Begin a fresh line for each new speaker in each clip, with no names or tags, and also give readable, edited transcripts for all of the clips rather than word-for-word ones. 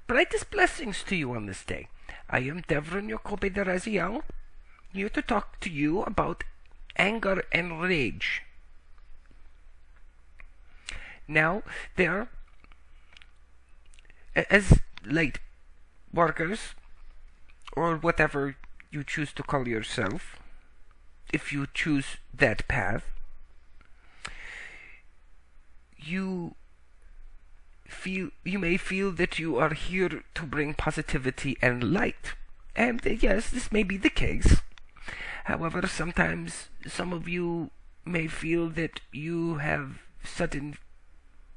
brightest blessings to you on this day. I am Davrine, your Kobe de Raziel, here to talk to you about anger and rage. Now, there, as light workers, or whatever you choose to call yourself, if you choose that path, you may feel that you are here to bring positivity and light. And yes, this may be the case. However, sometimes some of you may feel that you have sudden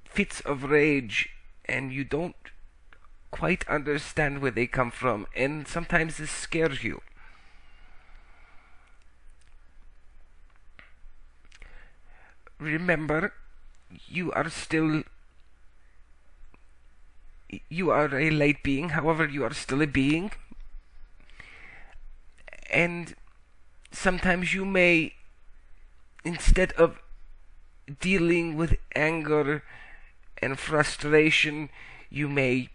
fits of rage and you don't quite understand where they come from, and sometimes this scares you. Remember, you are a light being, however, you are still a being. And sometimes you may, instead of dealing with anger and frustration, you may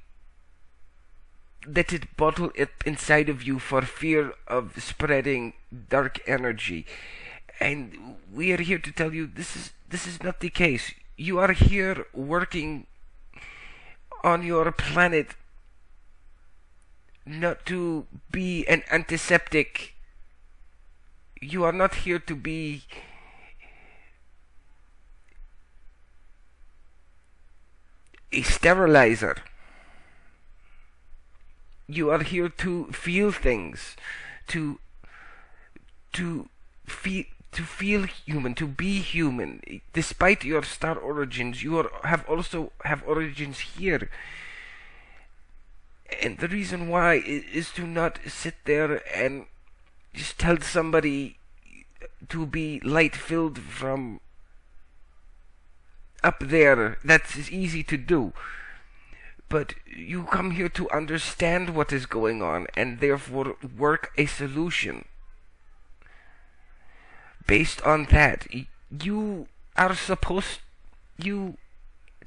let it bottle it inside of you for fear of spreading dark energy. And we are here to tell you this is not the case. You are here working on your planet not to be an antiseptic. You are not here to be a sterilizer. You are here to feel things, to feel human, to be human. Despite your star origins, you also have origins here. And the reason why is to not sit there and just tell somebody to be light-filled from up there. That's easy to do. But you come here to understand what is going on and therefore work a solution. Based on that, you are supposed, to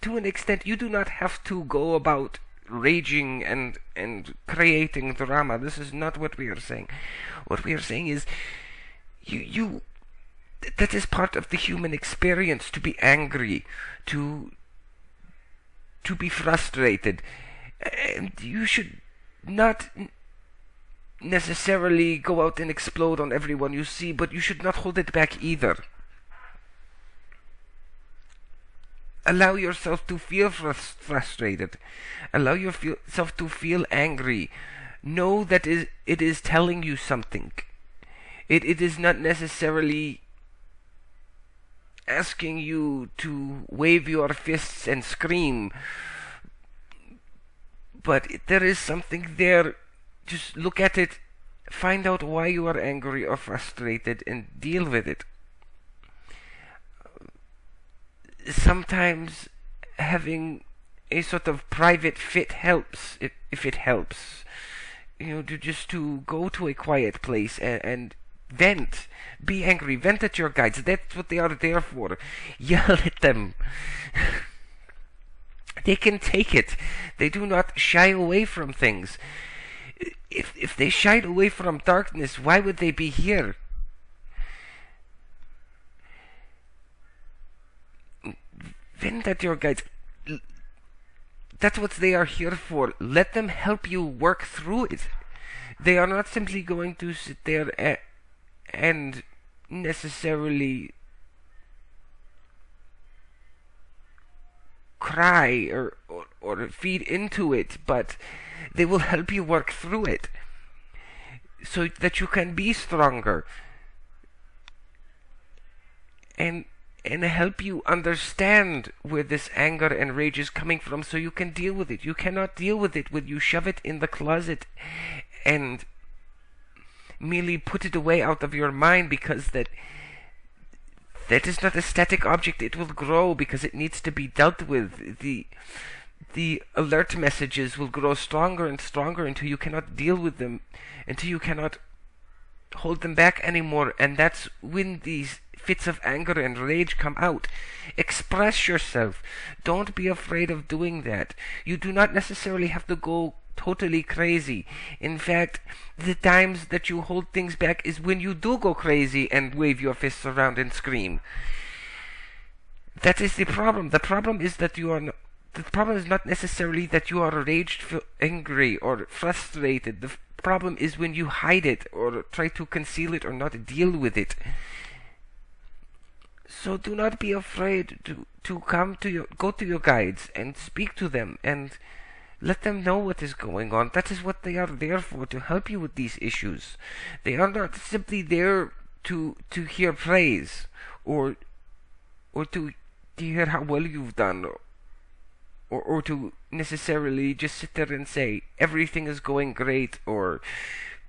an extent, you do not have to go about raging and creating drama. This is not what we are saying. What we are saying is, that is part of the human experience, to be angry, to be frustrated. And you should not necessarily go out and explode on everyone you see, but you should not hold it back either. Allow yourself to feel frustrated. Allow yourself to feel angry. Know that it is telling you something. It is not necessarily asking you to wave your fists and scream, but there is something there. Just look at it, find out why you are angry or frustrated, and deal with it. Sometimes having a sort of private fit helps, if it helps. To go to a quiet place and vent. Be angry, vent at your guides. That's what they are there for. Yell at them. They can take it. They do not shy away from things. If they shied away from darkness, why would they be here? Vent at your guides. That's what they are here for. Let them help you work through it. They are not simply going to sit there and necessarily cry or feed into it, but they will help you work through it so that you can be stronger and help you understand where this anger and rage is coming from so you can deal with it. You cannot deal with it when you shove it in the closet and merely put it away out of your mind, because that is not a static object. It will grow because it needs to be dealt with. The alert messages will grow stronger and stronger until you cannot deal with them, until you cannot hold them back anymore. And that's when these fits of anger and rage come out. Express yourself. Don't be afraid of doing that. You do not necessarily have to go totally crazy. In fact, the times that you hold things back is when you do go crazy and wave your fists around and scream. That is the problem. The problem is that the problem is not necessarily that you are raged, angry, or frustrated. The problem is when you hide it or try to conceal it or not deal with it. So do not be afraid to go to your guides and speak to them and let them know what is going on. That is what they are there for, to help you with these issues. They are not simply there to hear praise or to hear how well you've done, or to necessarily just sit there and say everything is going great, or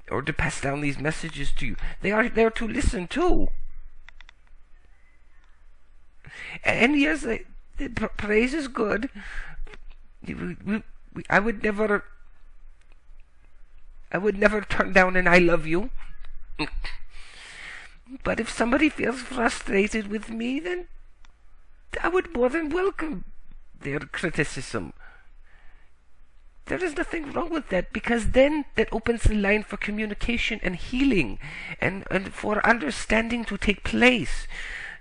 to pass down these messages to you. They are there to listen too. And yes, the praise is good. I would never turn down an "I love you." But if somebody feels frustrated with me, then I would more than welcome their criticism. There is nothing wrong with that, because then that opens the line for communication and healing and for understanding to take place.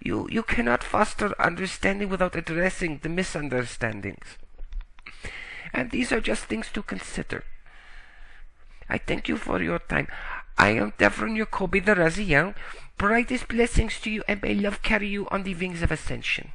You cannot foster understanding without addressing the misunderstandings. And these are just things to consider. I thank you for your time. I am Davrine, your Kobe the Raziel. Brightest blessings to you, and may love carry you on the wings of ascension.